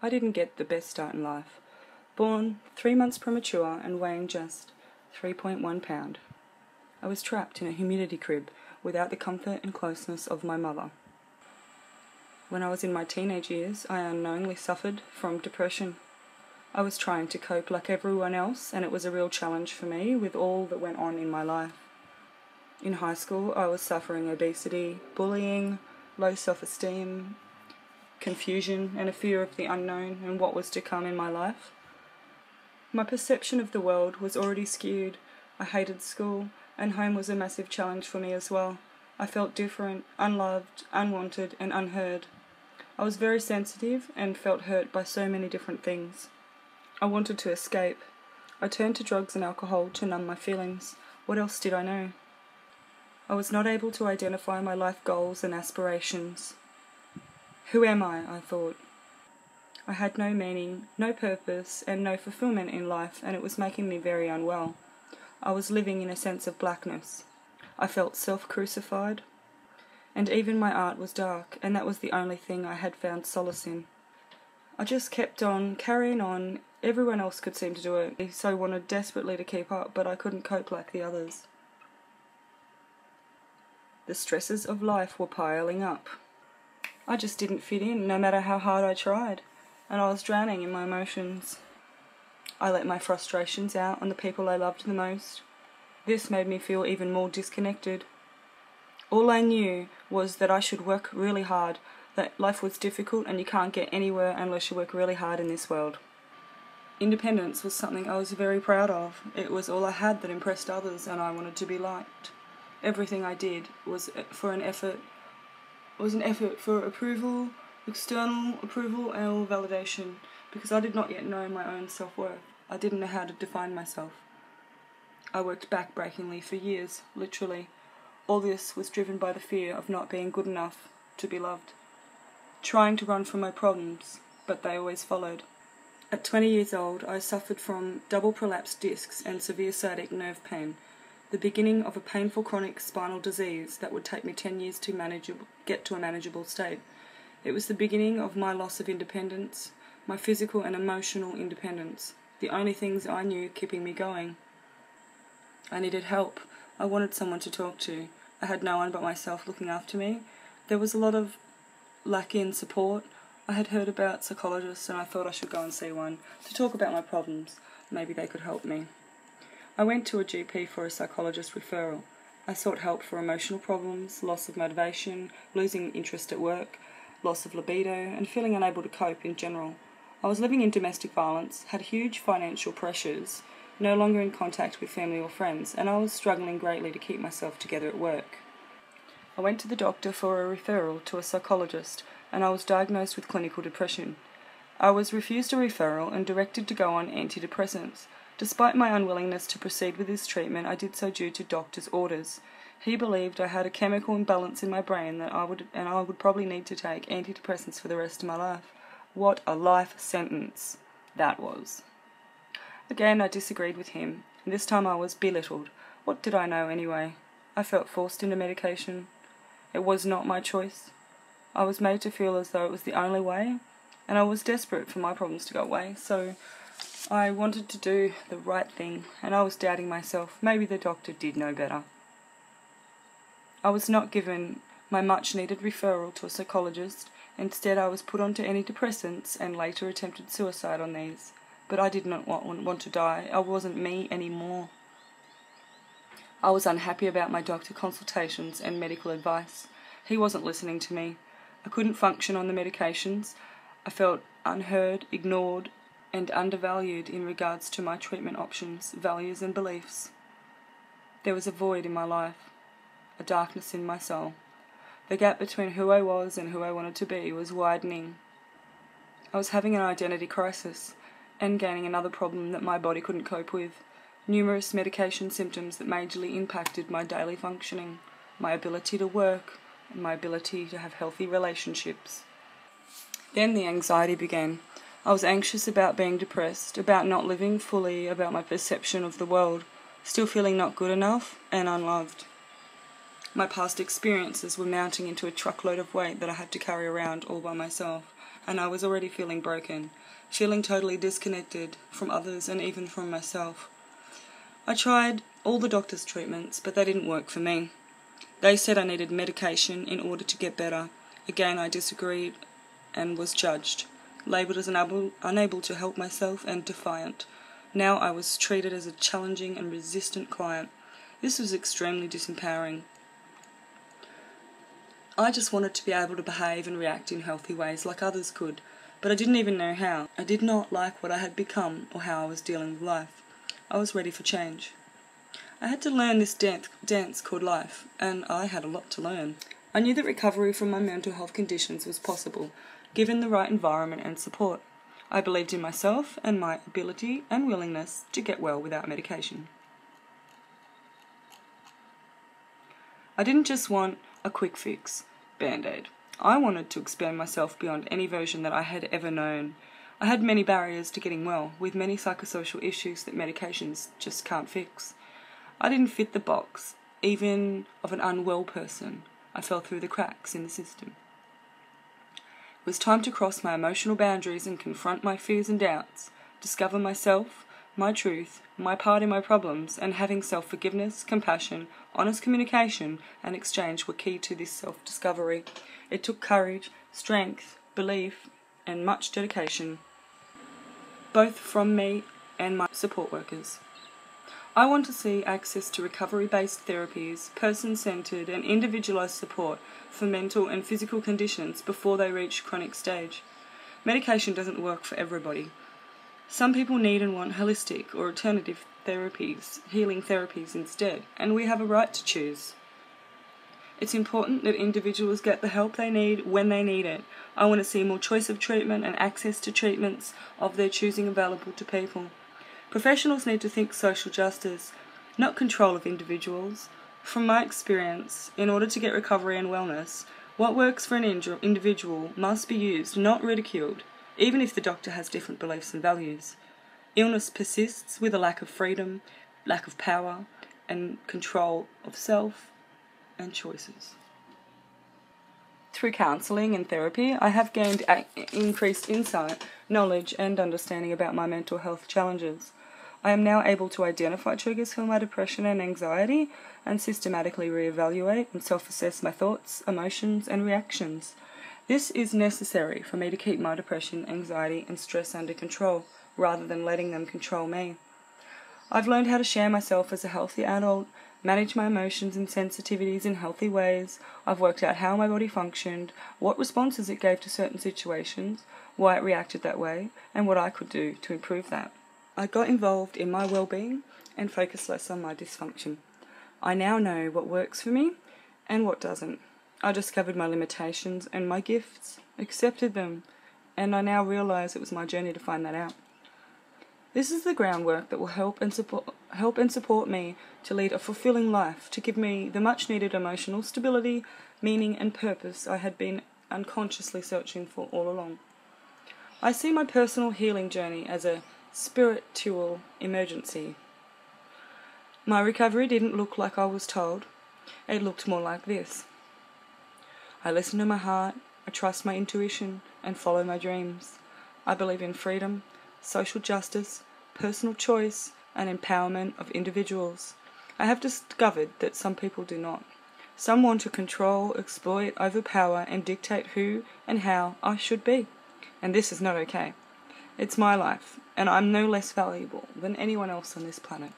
I didn't get the best start in life. Born 3 months premature and weighing just 3.1 pound. I was trapped in a humidity crib without the comfort and closeness of my mother. When I was in my teenage years, I unknowingly suffered from depression. I was trying to cope like everyone else, and it was a real challenge for me with all that went on in my life. In high school, I was suffering obesity, bullying, low self-esteem, confusion, and a fear of the unknown and what was to come in my life. My perception of the world was already skewed. I hated school, and home was a massive challenge for me as well. I felt different, unloved, unwanted, and unheard. I was very sensitive and felt hurt by so many different things. I wanted to escape. I turned to drugs and alcohol to numb my feelings. What else did I know? I was not able to identify my life goals and aspirations. Who am I thought. I had no meaning, no purpose, and no fulfillment in life, and it was making me very unwell. I was living in a sense of blackness. I felt self-crucified, and even my art was dark, and that was the only thing I had found solace in. I just kept on, carrying on. Everyone else could seem to do it, so I wanted desperately to keep up, but I couldn't cope like the others. The stresses of life were piling up. I just didn't fit in, no matter how hard I tried, and I was drowning in my emotions. I let my frustrations out on the people I loved the most. This made me feel even more disconnected. All I knew was that I should work really hard, that life was difficult and you can't get anywhere unless you work really hard in this world. Independence was something I was very proud of. It was all I had that impressed others, and I wanted to be liked. Everything I did was an effort for approval, external approval and validation, because I did not yet know my own self-worth. I didn't know how to define myself. I worked back-breakingly for years, literally. All this was driven by the fear of not being good enough to be loved. Trying to run from my problems, but they always followed. At 20 years old, I suffered from double prolapsed discs and severe sciatic nerve pain, the beginning of a painful chronic spinal disease that would take me 10 years to get to a manageable state. It was the beginning of my loss of independence, my physical and emotional independence, the only things I knew keeping me going. I needed help. I wanted someone to talk to. I had no one but myself looking after me. There was a lot of lack in support. I had heard about psychologists, and I thought I should go and see one to talk about my problems. Maybe they could help me. I went to a GP for a psychologist referral. I sought help for emotional problems, loss of motivation, losing interest at work, loss of libido, and feeling unable to cope in general. I was living in domestic violence, had huge financial pressures, no longer in contact with family or friends, and I was struggling greatly to keep myself together at work. I went to the doctor for a referral to a psychologist, and I was diagnosed with clinical depression. I was refused a referral and directed to go on antidepressants. Despite my unwillingness to proceed with this treatment, I did so due to doctor's orders. He believed I had a chemical imbalance in my brain that I would probably need to take antidepressants for the rest of my life. What a life sentence that was. Again, I disagreed with him, and this time I was belittled. What did I know anyway? I felt forced into medication. It was not my choice. I was made to feel as though it was the only way, and I was desperate for my problems to go away, so I wanted to do the right thing, and I was doubting myself. Maybe the doctor did know better. I was not given my much-needed referral to a psychologist. Instead, I was put onto antidepressants and later attempted suicide on these. But I did not want to die. I wasn't me anymore. I was unhappy about my doctor consultations and medical advice. He wasn't listening to me. I couldn't function on the medications. I felt unheard, ignored, and undervalued in regards to my treatment options, values and beliefs. There was a void in my life, a darkness in my soul. The gap between who I was and who I wanted to be was widening. I was having an identity crisis and gaining another problem that my body couldn't cope with, numerous medication symptoms that majorly impacted my daily functioning, my ability to work, and my ability to have healthy relationships. Then the anxiety began. I was anxious about being depressed, about not living fully, about my perception of the world, still feeling not good enough and unloved. My past experiences were mounting into a truckload of weight that I had to carry around all by myself, and I was already feeling broken, feeling totally disconnected from others and even from myself. I tried all the doctor's treatments, but they didn't work for me. They said I needed medication in order to get better. Again, I disagreed and was judged, labelled as unable to help myself and defiant. Now I was treated as a challenging and resistant client. This was extremely disempowering. I just wanted to be able to behave and react in healthy ways like others could, but I didn't even know how. I did not like what I had become or how I was dealing with life. I was ready for change. I had to learn this dance called life, and I had a lot to learn. I knew that recovery from my mental health conditions was possible, given the right environment and support. I believed in myself and my ability and willingness to get well without medication. I didn't just want a quick fix, Band-Aid. I wanted to expand myself beyond any version that I had ever known. I had many barriers to getting well, with many psychosocial issues that medications just can't fix. I didn't fit the box, even of an unwell person. I fell through the cracks in the system. It was time to cross my emotional boundaries and confront my fears and doubts, discover myself, my truth, my part in my problems, and having self-forgiveness, compassion, honest communication, and exchange were key to this self-discovery. It took courage, strength, belief, and much dedication, both from me and my support workers. I want to see access to recovery-based therapies, person-centred and individualised support for mental and physical conditions before they reach chronic stage. Medication doesn't work for everybody. Some people need and want holistic or alternative therapies, healing therapies instead, and we have a right to choose. It's important that individuals get the help they need when they need it. I want to see more choice of treatment and access to treatments of their choosing available to people. Professionals need to think social justice, not control of individuals. From my experience, in order to get recovery and wellness, what works for an individual must be used, not ridiculed, even if the doctor has different beliefs and values. Illness persists with a lack of freedom, lack of power, and control of self and choices. Through counselling and therapy, I have gained increased insight, knowledge, and understanding about my mental health challenges. I am now able to identify triggers for my depression and anxiety and systematically reevaluate and self-assess my thoughts, emotions, and reactions. This is necessary for me to keep my depression, anxiety, and stress under control, rather than letting them control me. I've learned how to share myself as a healthy adult, manage my emotions and sensitivities in healthy ways. I've worked out how my body functioned, what responses it gave to certain situations, why it reacted that way, and what I could do to improve that. I got involved in my well-being and focused less on my dysfunction. I now know what works for me and what doesn't. I discovered my limitations and my gifts, accepted them, and I now realise it was my journey to find that out. This is the groundwork that will help and support me to lead a fulfilling life, to give me the much-needed emotional stability, meaning and purpose I had been unconsciously searching for all along. I see my personal healing journey as a spiritual emergency. My recovery didn't look like I was told. It looked more like this. I listen to my heart, I trust my intuition, and follow my dreams. I believe in freedom, social justice, personal choice, and empowerment of individuals. I have discovered that some people do not. Some want to control, exploit, overpower, and dictate who and how I should be. And this is not okay. It's my life, and I'm no less valuable than anyone else on this planet.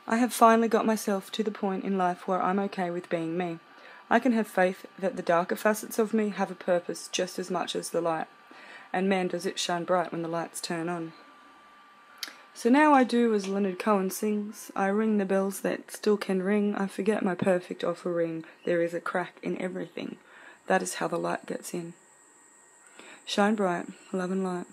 I have finally got myself to the point in life where I'm okay with being me. I can have faith that the darker facets of me have a purpose just as much as the light, and man does it shine bright when the lights turn on. So now I do as Leonard Cohen sings, I ring the bells that still can ring, I forget my perfect offering, there is a crack in everything. That is how the light gets in. Shine bright, love and light.